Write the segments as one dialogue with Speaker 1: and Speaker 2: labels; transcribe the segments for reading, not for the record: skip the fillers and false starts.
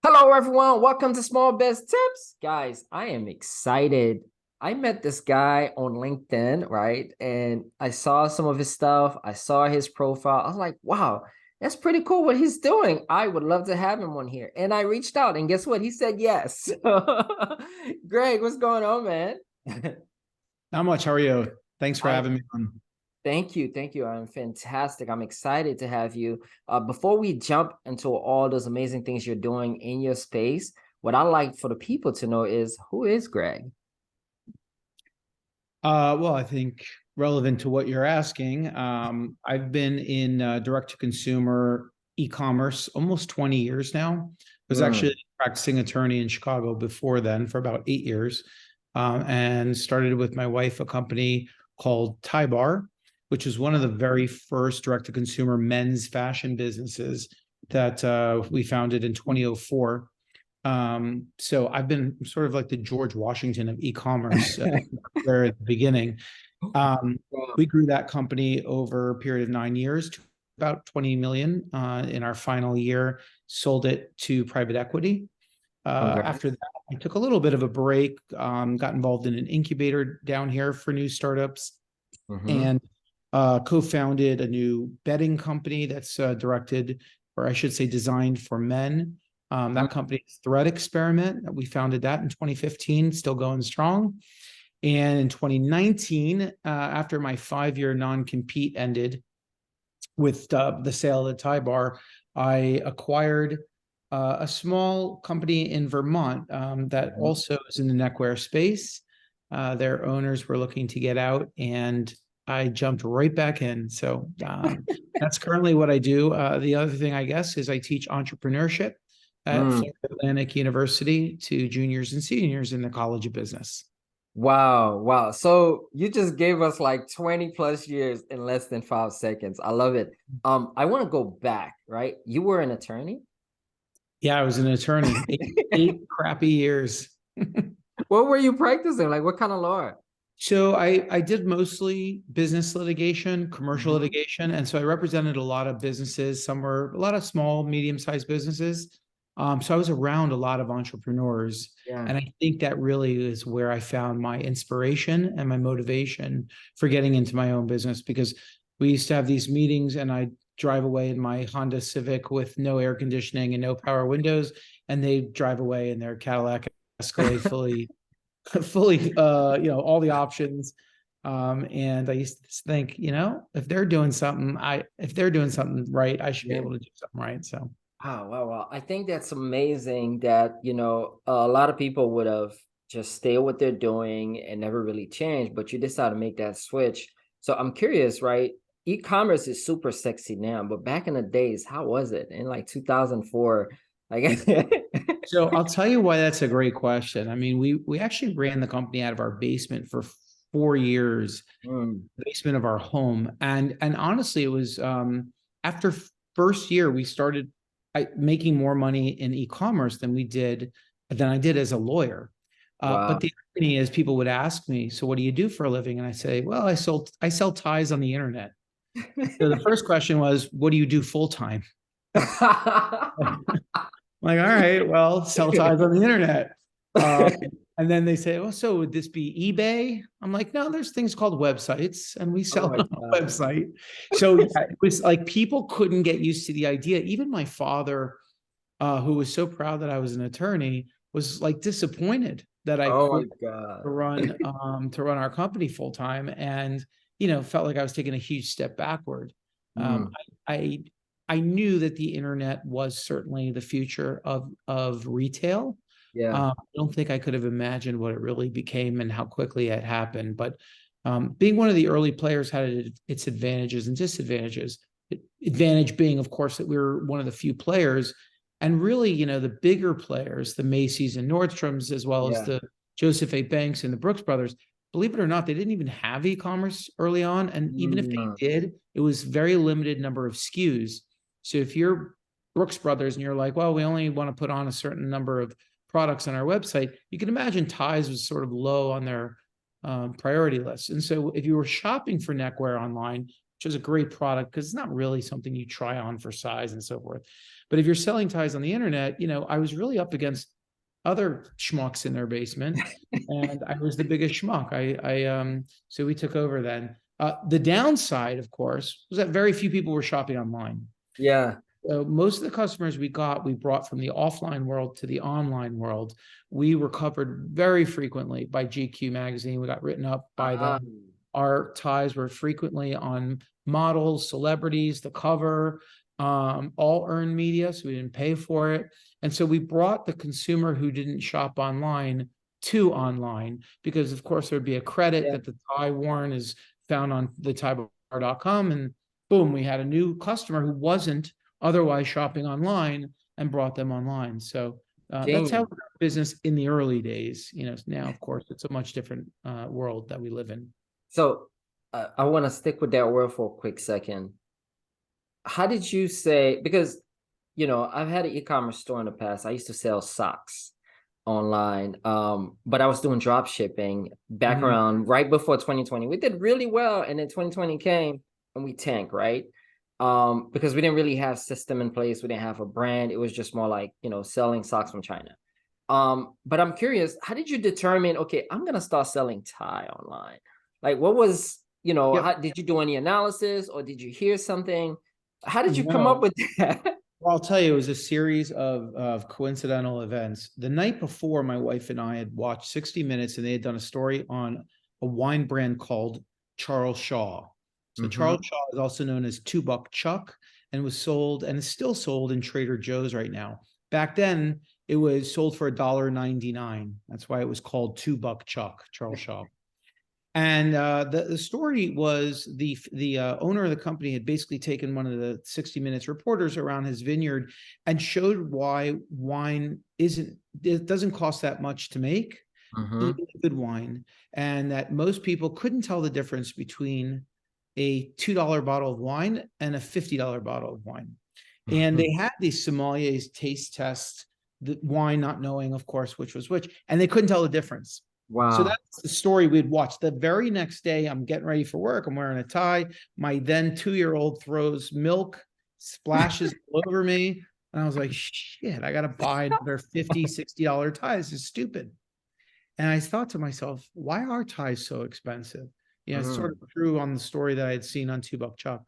Speaker 1: Hello, everyone. Welcome to Small Biz Tips. Guys, I am excited. I met this guy on LinkedIn, right? And I saw some of his stuff. I saw his profile. I was like, wow, that's pretty cool what he's doing. I would love to have him on here. And I reached out, and guess what? He said yes. Greg, what's going on, man?
Speaker 2: Not much. How are you? Thanks for
Speaker 1: I
Speaker 2: having me on.
Speaker 1: Thank you. Thank you. I'm fantastic. I'm excited to have you. Before we jump into all those amazing things you're doing in your space, what I like for the people to know is who is Greg?
Speaker 2: Well, I think relevant to what you're asking, I've been in direct-to-consumer e-commerce almost 20 years now. I was actually
Speaker 1: Mm,
Speaker 2: a practicing attorney in Chicago before then for about 8 years, and started with my wife a company called Tie Bar, which is one of the very first direct-to-consumer men's fashion businesses that we founded in 2004. So I've been sort of like the George Washington of e-commerce there at the beginning. Um,
Speaker 1: wow,
Speaker 2: we grew that company over a period of 9 years to about 20 million in our final year, sold it to private equity. After
Speaker 1: congrats.
Speaker 2: that, I took a little bit of a break, got involved in an incubator down here for new startups,
Speaker 1: Hmm.
Speaker 2: and co-founded a new bedding company that's directed, or I should say, designed for men. That company is Thread Experiment. We founded that in 2015, still going strong. And in 2019, after my 5-year non-compete ended with the sale of the Thai bar, I acquired a small company in Vermont that
Speaker 1: Hmm.
Speaker 2: also is in the neckwear space. Their owners were looking to get out, and I jumped right back in. So that's currently what I do. The other thing, I guess, is I teach entrepreneurship at
Speaker 1: Mm.
Speaker 2: Florida Atlantic University to juniors and seniors in the College of Business.
Speaker 1: Wow, wow. So you just gave us like 20 plus years in less than 5 seconds. I love it. I want to go back, right? You were an attorney?
Speaker 2: Yeah, I was an attorney, eight crappy years.
Speaker 1: What were you practicing? Like what kind of law?
Speaker 2: So I did mostly business litigation, commercial
Speaker 1: Hmm.
Speaker 2: litigation, and so I represented a lot of businesses. Some were a lot of small, medium-sized businesses. So I was around a lot of entrepreneurs,
Speaker 1: Yeah.
Speaker 2: and I think that really is where I found my inspiration and my motivation for getting into my own business. Because we used to have these meetings, and I'd drive away in my Honda Civic with no air conditioning and no power windows, and they drive away in their Cadillac Escalade fully all the options. And I used to think, if they're doing something, I if they're doing something right, I should be
Speaker 1: Yeah.
Speaker 2: able to do something right. So
Speaker 1: Wow, wow, wow. I think that's amazing that, a lot of people would have just stayed what they're doing and never really changed, but you decided to make that switch. So I'm curious, right? E-commerce is super sexy now, but back in the days, how was it in like 2004? Like,
Speaker 2: so I'll tell you why that's a great question. I mean, we actually ran the company out of our basement for 4 years,
Speaker 1: Mm,
Speaker 2: the basement of our home. And honestly, it was after first year, we started making more money in e-commerce than I did as a lawyer. But
Speaker 1: wow.
Speaker 2: the irony is, people would ask me, "So what do you do for a living?" And I say, "Well, I sell ties on the internet." So the first question was, "What do you do full time?" Like, all right, well, sell ties on the internet. Um, and then they say, "Oh, so would this be eBay?" I'm like, "No, there's things called websites, and we
Speaker 1: Oh
Speaker 2: sell
Speaker 1: my
Speaker 2: on a
Speaker 1: God.
Speaker 2: website." So yeah, it was like people couldn't get used to the idea. Even my father, who was so proud that I was an attorney, was like disappointed that I
Speaker 1: Oh my
Speaker 2: quit
Speaker 1: God.
Speaker 2: to run our company full time, and felt like I was taking a huge step backward. Um,
Speaker 1: Mm,
Speaker 2: I, I I knew that the internet was certainly the future of retail.
Speaker 1: yeah.
Speaker 2: I don't think I could have imagined what it really became and how quickly it happened. But being one of the early players had its advantages and disadvantages. Advantage being, of course, that we were one of the few players, and really, the bigger players, the Macy's and Nordstroms, as well as
Speaker 1: Yeah.
Speaker 2: the Joseph A. Banks and the Brooks Brothers. Believe it or not, they didn't even have e-commerce early on, and even if
Speaker 1: Mm,
Speaker 2: they did, it was very limited number of SKUs. So if you're Brooks Brothers and you're like, well, we only want to put on a certain number of products on our website, you can imagine ties was sort of low on their priority list. And so if you were shopping for neckwear online, which is a great product because it's not really something you try on for size and so forth. But if you're selling ties on the internet, I was really up against other schmucks in their basement, and I was the biggest schmuck. So we took over then. The downside, of course, was that very few people were shopping online.
Speaker 1: Yeah.
Speaker 2: So most of the customers we brought from the offline world to the online world. We were covered very frequently by GQ magazine. We got written up by
Speaker 1: Ah,
Speaker 2: them. Our ties were frequently on models, celebrities, the cover, all earned media, so we didn't pay for it. And so we brought the consumer who didn't shop online to online, because of course there'd be a credit
Speaker 1: yeah.
Speaker 2: that the tie worn is found on the tiebar.com, and boom, we had a new customer who wasn't otherwise shopping online and brought them online. So that's how
Speaker 1: Genius.
Speaker 2: business in the early days. Now of course it's a much different world that we live in.
Speaker 1: So I want to stick with that word for a quick second. How did you say, because, I've had an e-commerce store in the past. I used to sell socks online, but I was doing drop shipping back
Speaker 2: Mhm.
Speaker 1: around right before 2020. We did really well, and then 2020 came and we tanked, right? Because we didn't really have system in place. We didn't have a brand. It was just more like, selling socks from China. But I'm curious, how did you determine, okay, I'm gonna start selling tie online? Like, what was,
Speaker 2: Yep.
Speaker 1: how did you do any analysis, or did you hear something? How did you come up
Speaker 2: No.
Speaker 1: with that?
Speaker 2: Well, I'll tell you, it was a series of coincidental events. The night before, my wife and I had watched 60 Minutes, and they had done a story on a wine brand called Charles Shaw. So
Speaker 1: Mm-hmm.
Speaker 2: Charles Shaw is also known as $2 Chuck, and was sold and is still sold in Trader Joe's right now. Back then, it was sold for $1.99. That's why it was called $2 Chuck, Charles Shaw. And the story was the owner of the company had basically taken one of the 60 Minutes reporters around his vineyard and showed why wine it doesn't cost that much to make,
Speaker 1: Mm-hmm.
Speaker 2: even good wine, and that most people couldn't tell the difference between a $2 bottle of wine and a $50 bottle of wine. And
Speaker 1: Mm-hmm.
Speaker 2: they had these sommeliers taste test the wine, not knowing, of course, which was which, and they couldn't tell the difference. So
Speaker 1: Wow.
Speaker 2: that's the story we'd watch. The very next day, I'm getting ready for work. I'm wearing a tie. My then 2-year-old throws milk, splashes all over me. And I was like, shit, I got to buy another $50, $60 ties. It's stupid. And I thought to myself, why are ties so expensive? It's sort
Speaker 1: Mm.
Speaker 2: of true on the story that I had seen on $2 Chuck.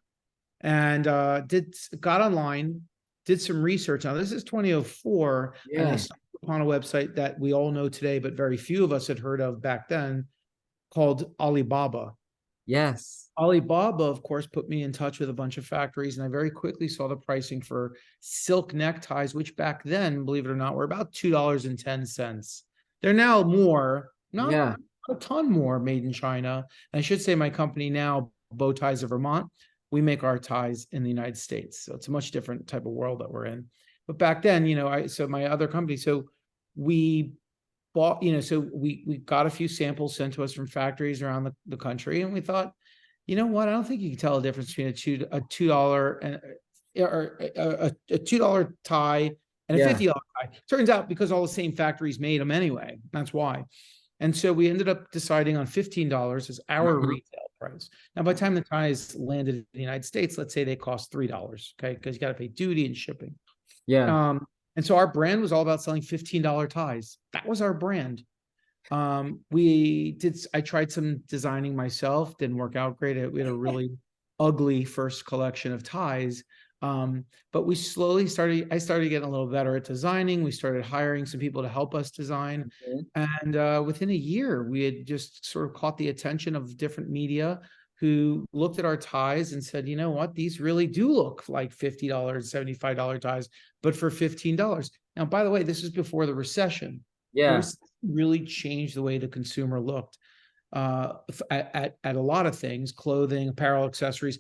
Speaker 2: And got online, did some research. Now, this is 2004, and I
Speaker 1: Yeah.
Speaker 2: stumbled upon a website that we all know today, but very few of us had heard of back then, called Alibaba.
Speaker 1: Yes.
Speaker 2: Alibaba, of course, put me in touch with a bunch of factories, and I very quickly saw the pricing for silk neckties, which back then, believe it or not, were about $2.10. They're now more, not
Speaker 1: Yeah.
Speaker 2: a ton more, made in China. And I should say my company now, Beau Ties of Vermont, we make our ties in the United States. So it's a much different type of world that we're in. But back then, so my other company, so we bought, so we got a few samples sent to us from factories around the country, and we thought, you know what? I don't think you can tell the difference between a $2 and or a $2 tie and a
Speaker 1: Yeah.
Speaker 2: $50 tie. Turns out, because all the same factories made them anyway. That's why. And so we ended up deciding on $15 as our
Speaker 1: Mm-hmm.
Speaker 2: retail price. Now, by the time the ties landed in the United States, let's say they cost $3, okay, because you got to pay duty and shipping.
Speaker 1: Yeah.
Speaker 2: And so our brand was all about selling $15 ties. That was our brand. I tried some designing myself, didn't work out great. We had a really ugly first collection of ties. But I started getting a little better at designing. We started hiring some people to help us design.
Speaker 1: Mhm.
Speaker 2: And within a year, we had just sort of caught the attention of different media who looked at our ties and said, you know what, these really do look like $50, $75 ties, but for $15. Now, by the way, this is before the recession. The
Speaker 1: Yeah.
Speaker 2: recession really changed the way the consumer looked at a lot of things: clothing, apparel, accessories.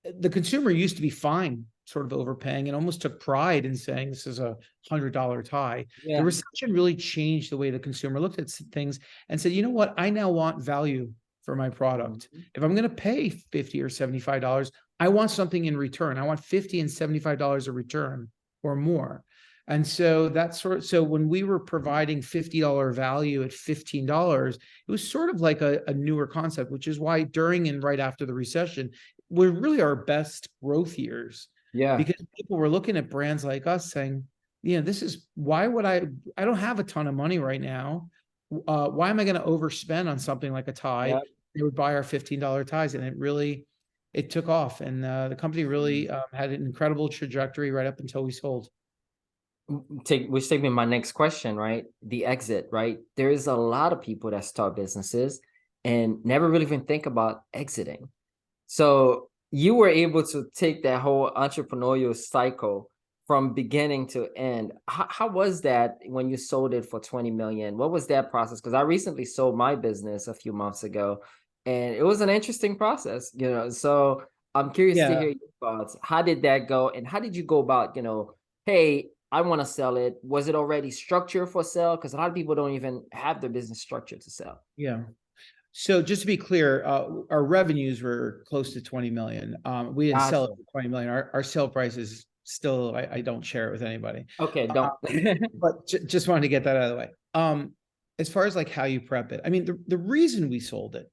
Speaker 2: The consumer used to be fine, sort of overpaying, and almost took pride in saying this is $100 tie. The
Speaker 1: Yeah.
Speaker 2: recession really changed the way the consumer looked at things and said, you know what, I now want value for my product.
Speaker 1: Mhm.
Speaker 2: If I'm going to pay $50 or $75, I want something in return. I want $50 and $75 a return or more. And so so when we were providing $50 value at $15, it was sort of like a newer concept, which is why during and right after the recession were really our best growth years.
Speaker 1: Yeah.
Speaker 2: because people were looking at brands like us saying, this is why would I don't have a ton of money right now. Why am I going to overspend on something like a tie?
Speaker 1: Yeah.
Speaker 2: They would buy our $15 ties, and it took off. And the company really had an incredible trajectory right up until we sold.
Speaker 1: Which take me to my next question, right? The exit, right? There is a lot of people that start businesses and never really even think about exiting. So you were able to take that whole entrepreneurial cycle from beginning to end. How was that when you sold it for 20 million? What was that process? Because I recently sold my business a few months ago, and it was an interesting process, So I'm curious to
Speaker 2: Yeah.
Speaker 1: hear your thoughts. How did that go? And how did you go about, hey, I want to sell it. Was it already structured for sale? Because a lot of people don't even have their business structured to sell.
Speaker 2: Yeah. So just to be clear, our revenues were close to 20 million. We didn't sell it
Speaker 1: Gotcha.
Speaker 2: for 20 million. Our sale price is still, I don't share it with anybody.
Speaker 1: Okay,
Speaker 2: Uh,
Speaker 1: don't.
Speaker 2: but just wanted to get that out of the way. As far as like how you prep it, I mean, the reason we sold it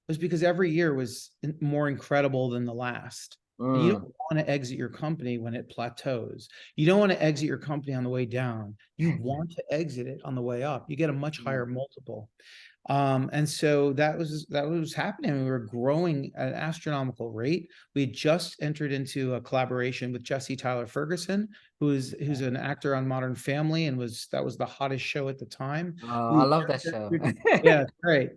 Speaker 2: was because every year was more incredible than the last. And you don't
Speaker 1: Mm.
Speaker 2: want to exit your company when it plateaus. You don't want to exit your company on the way down. You want to exit it on the way up. You get a much higher multiple. And so that was happening. We were growing at an astronomical rate. We had just entered into a collaboration with Jesse Tyler Ferguson, who's an actor on Modern Family, and that was the hottest show at the time.
Speaker 1: I
Speaker 2: We
Speaker 1: love that
Speaker 2: just
Speaker 1: show.
Speaker 2: entered, yeah, great.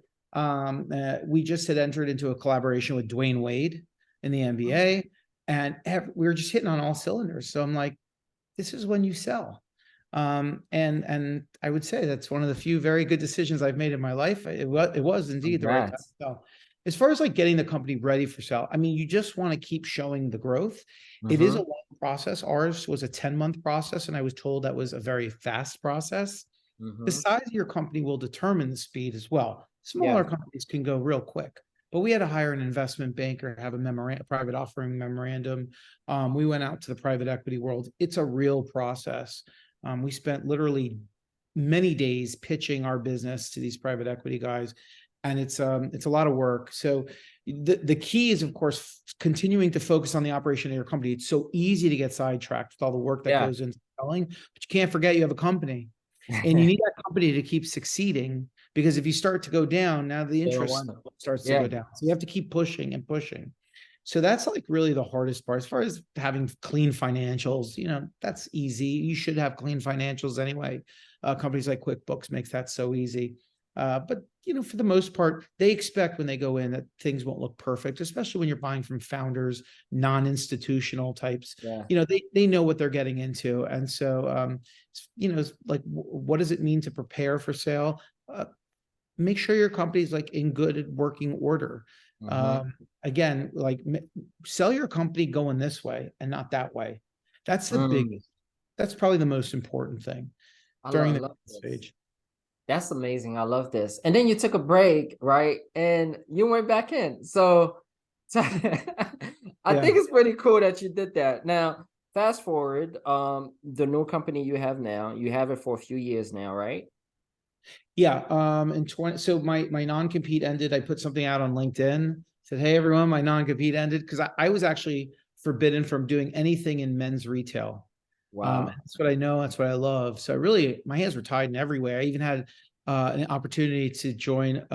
Speaker 2: We just had entered into a collaboration with Dwayne Wade in the NBA, and we were just hitting on all cylinders. So I'm like, this is when you sell. And I would say that's one of the few very good decisions I've made in my life. It was indeed the right time
Speaker 1: Congrats.
Speaker 2: to sell. As far as like getting the company ready for sale, I mean, you just want to keep showing the growth. It is a
Speaker 1: Mm-hmm.
Speaker 2: long process. Ours was a 10-month process, and I was told that was a very fast process. The
Speaker 1: Mm-hmm.
Speaker 2: size of your company will determine the speed as well.
Speaker 1: Yeah.
Speaker 2: Smaller companies can go real quick, but we had to hire an investment banker, have a memorandum, private offering memorandum. We went out to the private equity world. It's a real process. We spent literally many days pitching our business to these private equity guys, and it's a lot of work. So the key is, of course, continuing to focus on the operation of your company. It's so easy to get sidetracked with all the work that
Speaker 1: Yeah.
Speaker 2: goes into selling, but you can't forget you have a company, and you need that company to keep succeeding, because if you start to go down, now the
Speaker 1: They don't
Speaker 2: interest
Speaker 1: want it.
Speaker 2: starts to
Speaker 1: Yeah.
Speaker 2: go down. So you have to keep pushing and pushing. So that's like really the hardest part. As far as having clean financials, that's easy. You should have clean financials anyway. Companies like QuickBooks makes that so easy. But for the most part, they expect when they go in that things won't look perfect, especially when you're buying from founders, non-institutional types.
Speaker 1: Yeah.
Speaker 2: They know what they're getting into. And so like, what does it mean to prepare for sale? Make sure your company's like in good working order.
Speaker 1: Mm-hmm.
Speaker 2: Again, like, sell your company going this way and not that way. That's the
Speaker 1: Mm.
Speaker 2: biggest. That's probably the most important thing during
Speaker 1: I
Speaker 2: the
Speaker 1: love this.
Speaker 2: stage.
Speaker 1: That's amazing. I love this. And then you took a break, right? And you went back in. So I
Speaker 2: Yeah.
Speaker 1: think it's pretty cool that you did that. Now, fast forward, the new company you have now, you have it for a few years now, right?
Speaker 2: Yeah. In 20, so my non-compete ended. I put something out on LinkedIn, said, "Hey everyone, my non-compete ended," because I was actually forbidden from doing anything in men's retail.
Speaker 1: Wow.
Speaker 2: That's what I know. That's what I love. So really, my hands were tied in every way. I even had an opportunity to join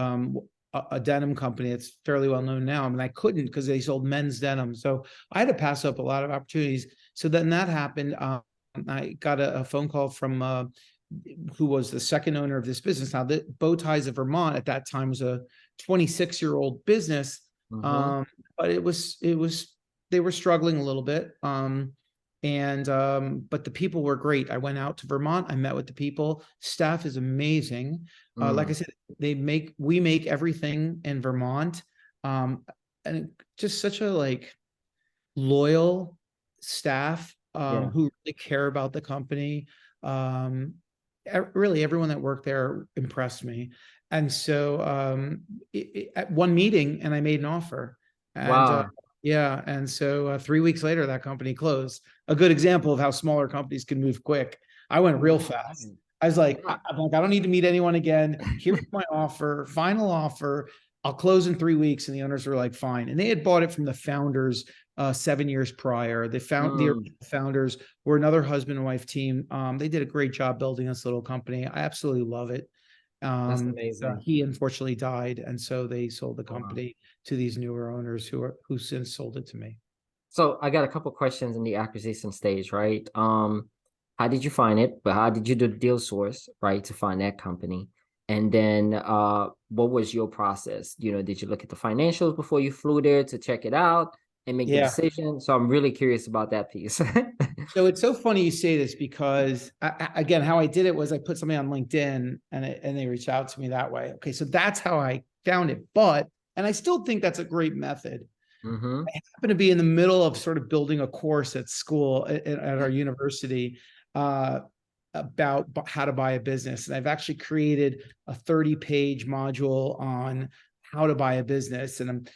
Speaker 2: a denim company that's fairly well known now, and I couldn't because they sold men's denim. So I had to pass up a lot of opportunities. So then that happened. I got a phone call from who was the second owner of this business. Now, the Beau Ties of Vermont at that time was a 26-year-old business,
Speaker 1: Mm-hmm.
Speaker 2: but they were struggling a little bit. But the people were great. I went out to Vermont. I met with the people. Staff is amazing. Like I
Speaker 1: Mm.
Speaker 2: said, we make everything in Vermont, and just such a like loyal staff,
Speaker 1: Yeah.
Speaker 2: who really care about the company. Um, really, everyone that worked there impressed me. And so at one meeting, and I made an offer, and
Speaker 1: Wow.
Speaker 2: yeah, and so 3 weeks later, that company closed. A good example of how smaller companies can move quick. I went real fast.
Speaker 1: Right.
Speaker 2: I was like,
Speaker 1: Yeah.
Speaker 2: I'm like, I don't need to meet anyone again. Here's my offer, final offer. I'll close in 3 weeks. And the owners were like, fine. And they had bought it from the founders 7 years prior. The
Speaker 1: Mm,
Speaker 2: original founders were another husband and wife team. They did a great job building this little company. I absolutely love it.
Speaker 1: that's amazing.
Speaker 2: He unfortunately died, and so they sold the
Speaker 1: Oh, wow.
Speaker 2: company to these newer owners who since sold it to me.
Speaker 1: So I got a couple questions in the acquisition stage, right? How did you find it? But how did you do the deal source, right, to find that company? And then what was your process? Did you look at the financials before you flew there to check it out and make the
Speaker 2: Yeah.
Speaker 1: decision? So I'm really curious about that piece.
Speaker 2: So it's so funny you say this because again, how I did it was I put something on LinkedIn and they reached out to me that way. Okay, so that's how I found it. And I still think that's a great method.
Speaker 1: Mm-hmm.
Speaker 2: I happen to be in the middle of sort of building a course at school at our university uh, about how to buy a business, and I've actually created a 30-page module on how to buy a business, and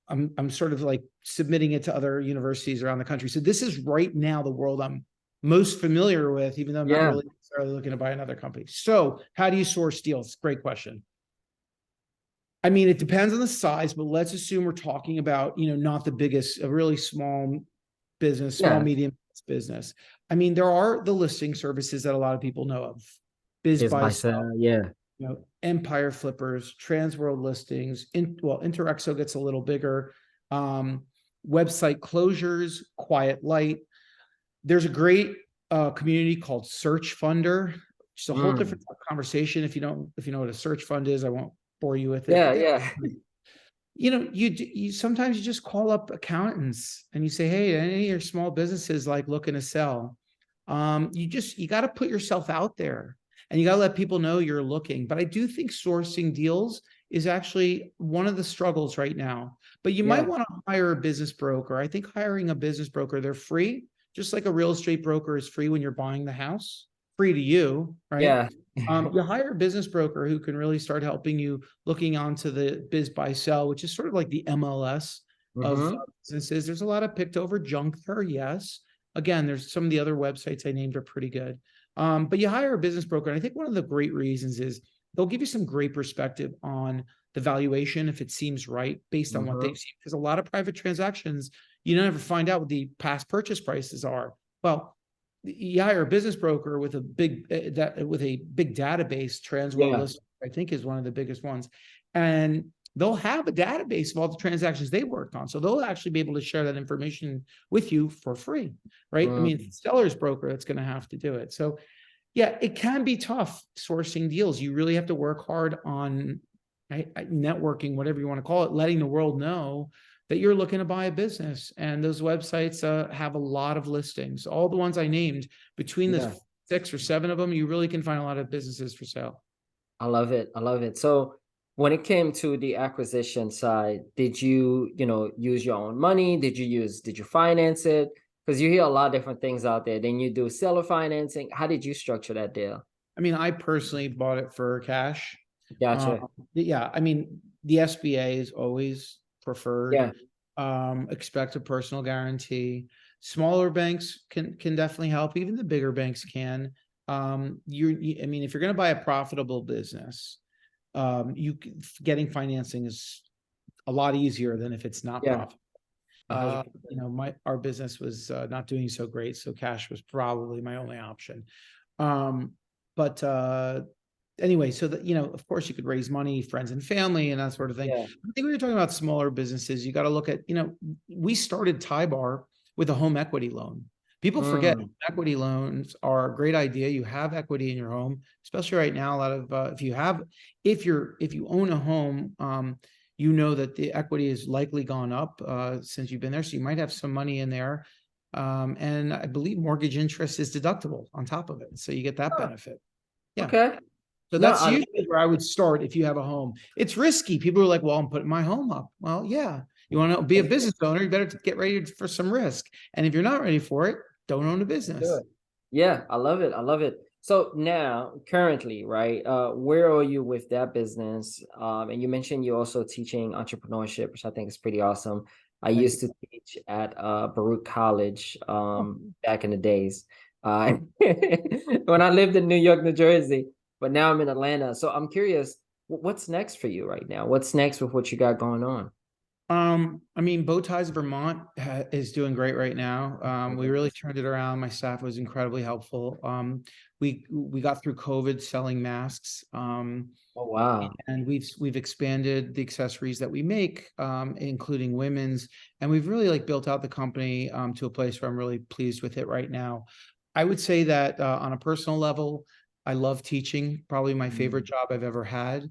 Speaker 2: I'm sort of like submitting it to other universities around the country. So this is right now the world I'm most familiar with, even though I'm not
Speaker 1: Yeah.
Speaker 2: really necessarily looking to buy another company. So how do you source deals? Great question. I mean, it depends on the size, but let's assume we're talking about, not the biggest, a really small business, small,
Speaker 1: Yeah.
Speaker 2: medium business. I mean, there are the listing services that a lot of people know of. Biz
Speaker 1: Is
Speaker 2: by
Speaker 1: by
Speaker 2: Sell,
Speaker 1: yeah.
Speaker 2: Empire Flippers, Transworld Listings. Interexo gets a little bigger. Um, Website Closures, Quiet Light. There's a great community called Search Funder. It's a whole
Speaker 1: Mm.
Speaker 2: different conversation. If you know what a search fund is, I won't bore you with it.
Speaker 1: Yeah,
Speaker 2: But they,
Speaker 1: yeah.
Speaker 2: you sometimes you just call up accountants and you say, hey, any of your small businesses like looking to sell. You got to put yourself out there and you got to let people know you're looking. But I do think sourcing deals is actually one of the struggles right now. But you might
Speaker 1: Yeah.
Speaker 2: want to hire a business broker. I think hiring a business broker, they're free, just like a real estate broker is free when you're buying the house, free to you, right?
Speaker 1: Yeah.
Speaker 2: You hire a business broker who can really start helping you looking onto the biz buy sell, which is sort of like the MLS of
Speaker 1: Mm-hmm.
Speaker 2: businesses. There's a lot of picked over junk there, yes. Again, there's some of the other websites I named are pretty good. But you hire a business broker, and I think one of the great reasons is they'll give you some great perspective on the valuation if it seems right based on what
Speaker 1: Mm-hmm.
Speaker 2: they've seen. Because a lot of private transactions, you never find out what the past purchase prices are. Well, you hire a business broker with a big database. Transworld
Speaker 1: Yeah.
Speaker 2: List, I think, is one of the biggest ones, and they'll have a database of all the transactions they worked on, so they'll actually be able to share that information with you for free, right? I mean,
Speaker 1: Mm.
Speaker 2: seller's broker that's going to have to do it. So yeah, it can be tough sourcing deals. You really have to work hard on networking, whatever you want to call it, letting the world know that you're looking to buy a business. And those websites have a lot of listings. All the ones I named, between the
Speaker 1: Yeah.
Speaker 2: 6 or 7 of them, you really can find a lot of businesses for sale.
Speaker 1: I love it. I love it. So when it came to the acquisition side, did you, use your own money? Did you finance it? Because you hear a lot of different things out there. Then you do seller financing. How did you structure that deal?
Speaker 2: I mean, I personally bought it for cash. Uh,
Speaker 1: Gotcha.
Speaker 2: yeah, I mean, the SBA is always preferred.
Speaker 1: Yeah.
Speaker 2: Expect a personal guarantee. Smaller banks can definitely help. Even the bigger banks can. I mean, if you're going to buy a profitable business, getting financing is a lot easier than if it's not
Speaker 1: Yeah.
Speaker 2: profitable.
Speaker 1: 100%.
Speaker 2: Our business was not doing so great, so cash was probably my only option. Um, but anyway, so that of course, you could raise money, friends and family, and that sort of thing.
Speaker 1: Yeah.
Speaker 2: I think we were talking about smaller businesses. You got to look at, we started Thai Bar with a home equity loan. People forget
Speaker 1: Mm.
Speaker 2: equity loans are a great idea. You have equity in your home, especially right now. A lot of if you own a home, you know that the equity has likely gone up since you've been there, so you might have some money in there. And I believe mortgage interest is deductible on top of it, so you get that
Speaker 1: Huh.
Speaker 2: benefit. Yeah.
Speaker 1: Okay.
Speaker 2: So
Speaker 1: No,
Speaker 2: that's
Speaker 1: I love
Speaker 2: usually
Speaker 1: it.
Speaker 2: where I would start if you have a home. It's risky. People are like, well, I'm putting my home up. Well, yeah. You want to be a business owner, you better get ready for some risk. And if you're not ready for it, don't own a
Speaker 1: Do
Speaker 2: business.
Speaker 1: it. Yeah, I love it. I love it. So now, currently, right, where are you with that business? And you mentioned you're also teaching entrepreneurship, which I think is pretty awesome. I
Speaker 2: Thank you.
Speaker 1: used to teach at Baruch College
Speaker 2: Oh,
Speaker 1: back in the days when I lived in New York, New Jersey, but now I'm in Atlanta. So I'm curious, what's next for you right now? What's next with what you got going on?
Speaker 2: I mean, Bow Ties of Vermont is doing great right now. We really turned it around. My staff was incredibly helpful. We got through COVID selling masks.
Speaker 1: Oh, wow.
Speaker 2: And we've expanded the accessories that we make, including women's, and we've really like built out the company to a place where I'm really pleased with it right now. I would say that on a personal level, I love teaching, probably my favorite
Speaker 1: Mm.
Speaker 2: job I've ever had.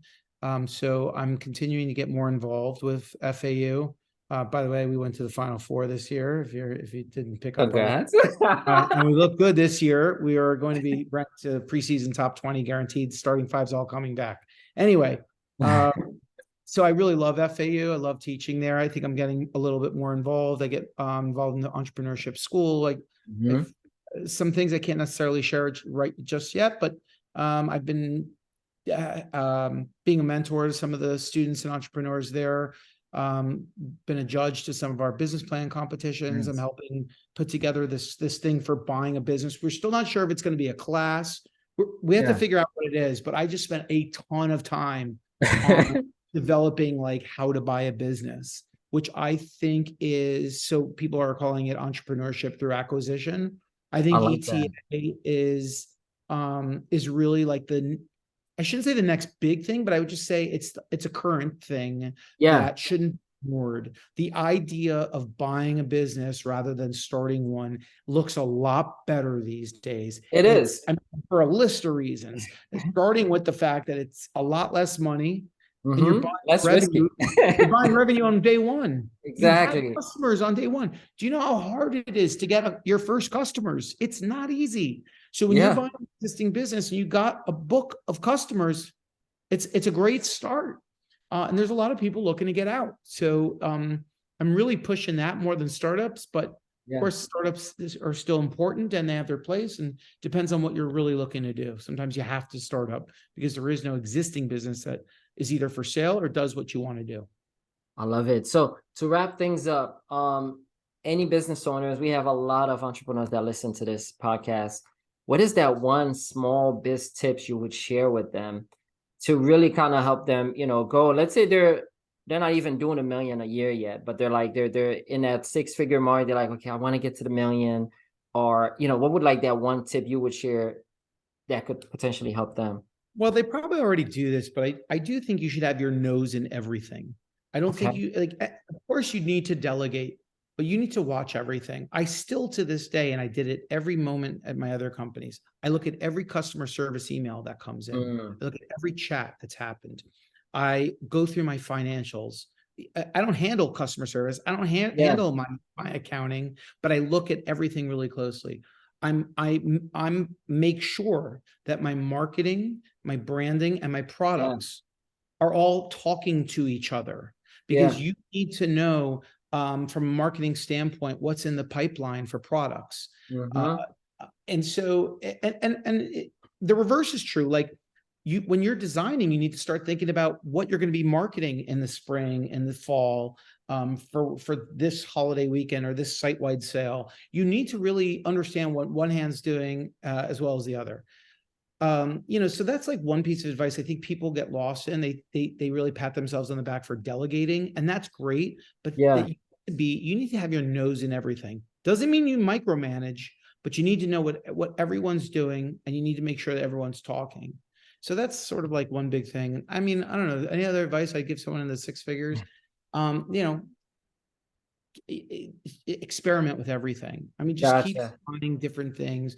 Speaker 2: So I'm continuing to get more involved with FAU. By the way, we went to the Final Four this year. If you didn't pick up on that,
Speaker 1: Congrats.
Speaker 2: and we look good this year. We are going to be ranked to preseason top 20 guaranteed. Starting five's all coming back. Anyway, uh, so I really love FAU. I love teaching there. I think I'm getting a little bit more involved. I get involved in the entrepreneurship school. Like
Speaker 1: Mhm.
Speaker 2: I've some things I can't necessarily share right just yet, but I've been being a mentor to some of the students and entrepreneurs there. Been a judge to some of our business plan competitions. I'm
Speaker 1: Nice.
Speaker 2: helping put together this thing for buying a business. We're still not sure if it's going to be a class. We have to
Speaker 1: Yeah.
Speaker 2: figure out what it is, but I just spent a ton of time on developing like how to buy a business, which I think is, so people are calling it entrepreneurship through acquisition. I
Speaker 1: I
Speaker 2: think
Speaker 1: like that.
Speaker 2: ETA is really like I shouldn't say the next big thing, but I would just say it's a current thing
Speaker 1: Yeah,
Speaker 2: that shouldn't be ignored. The idea of buying a business rather than starting one looks a lot better these days.
Speaker 1: it is.
Speaker 2: I mean, for a list of reasons, starting with the fact that it's a lot less money and you're buying
Speaker 1: Less
Speaker 2: revenue.
Speaker 1: risky.
Speaker 2: You're buying revenue on day one. You have
Speaker 1: Exactly.
Speaker 2: customers on day one. Do you know how hard it is to get your first customers? It's not easy. So when you're
Speaker 1: Yeah,
Speaker 2: buying an existing business and you got a book of customers, it's a great start. And there's a lot of people looking to get out. So I'm really pushing that more than startups, but of
Speaker 1: yeah.
Speaker 2: course startups are still important and they have their place and depends on what you're really looking to do. Sometimes you have to start up because there is no existing business that is either for sale or does what you want to do.
Speaker 1: I love it. So to wrap things up, any business owners, we have a lot of entrepreneurs that listen to this podcast. What is that one small biz tips you would share with them to really kind of help them, go? Let's say they're not even doing 1 million a year yet, but they're in that 6-figure mark. They're like, okay, I want to get to the million. Or, what would like that one tip you would share that could potentially help them?
Speaker 2: Well, they probably already do this, but I do think you should have your nose in everything. I don't think
Speaker 1: Okay.
Speaker 2: you like, of course, you need to delegate, but you need to watch everything. I still to this day, and I did it every moment at my other companies, I look at every customer service email that comes in,
Speaker 1: Mm,
Speaker 2: I look at every chat that's happened. I go through my financials. I don't handle customer service. I don't
Speaker 1: yeah,
Speaker 2: handle my accounting, but I look at everything really closely. I'm make sure that my marketing, my branding, and my
Speaker 1: yeah,
Speaker 2: products are all talking to each other
Speaker 1: yeah.
Speaker 2: because you need to know from a marketing standpoint what's in the pipeline for products. Uh,
Speaker 1: Mm-hmm.
Speaker 2: and so, the reverse is true. Like when you're designing, you need to start thinking about what you're going to be marketing in the spring and the fall for this holiday weekend or this site-wide sale. You need to really understand what one hand's doing as well as the other. So that's like one piece of advice I think people get lost in. They really pat themselves on the back for delegating, and that's great, but
Speaker 1: Yeah.
Speaker 2: that you need to have your nose in everything. Doesn't mean you micromanage, but you need to know what everyone's doing, and you need to make sure that everyone's talking. So that's sort of like one big thing. I mean, I don't know. Any other advice I'd give someone in the six figures? Um, you know, experiment with everything. I mean, just keep
Speaker 1: Gotcha.
Speaker 2: finding different things.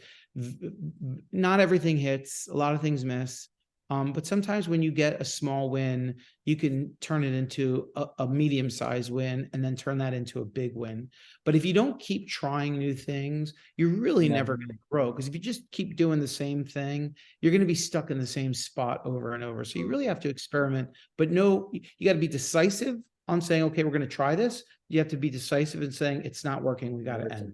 Speaker 2: Not everything hits, a lot of things miss. But sometimes when you get a small win, you can turn it into a medium-sized win and then turn that into a big win. But if you don't keep trying new things, you're really
Speaker 1: Yeah.
Speaker 2: never going to grow. Because if you just keep doing the same thing, you're going to be stuck in the same spot over and over. So you really have to experiment, but no, you got to be decisive on saying, okay, we're going to try this. You have to be decisive in saying it's not working. We got to end.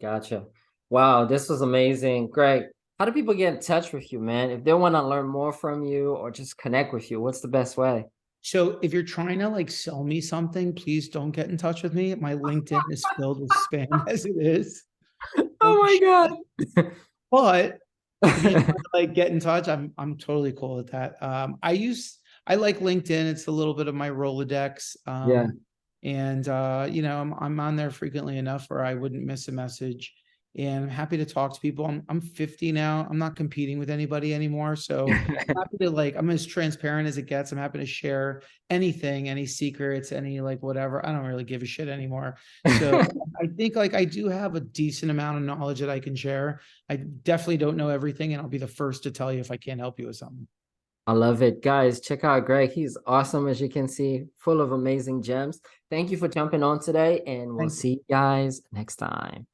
Speaker 1: Gotcha. Wow, this was amazing. Greg, how do people get in touch with you, man? If they want to learn more from you or just connect with you, what's the best way?
Speaker 2: So if you're trying to like sell me something, please don't get in touch with me. My LinkedIn is filled with spam as it is.
Speaker 1: Oh
Speaker 2: Holy
Speaker 1: my
Speaker 2: shit.
Speaker 1: God.
Speaker 2: But if you want to like get in touch, I'm totally cool with that. I like LinkedIn. It's a little bit of my Rolodex.
Speaker 1: Yeah.
Speaker 2: And you know, I'm on there frequently enough where I wouldn't miss a message. And I'm happy to talk to people. I'm 50 now. I'm not competing with anybody anymore. So happy to like, I'm as transparent as it gets. I'm happy to share anything, any secrets, any like whatever. I don't really give a shit anymore. So I think like I do have a decent amount of knowledge that I can share. I definitely don't know everything, and I'll be the first to tell you if I can't help you with something.
Speaker 1: I love it. Guys, check out Greg. He's awesome, as you can see, full of amazing gems. Thank you for jumping on today, and we'll
Speaker 2: Thank you.
Speaker 1: see you guys next time.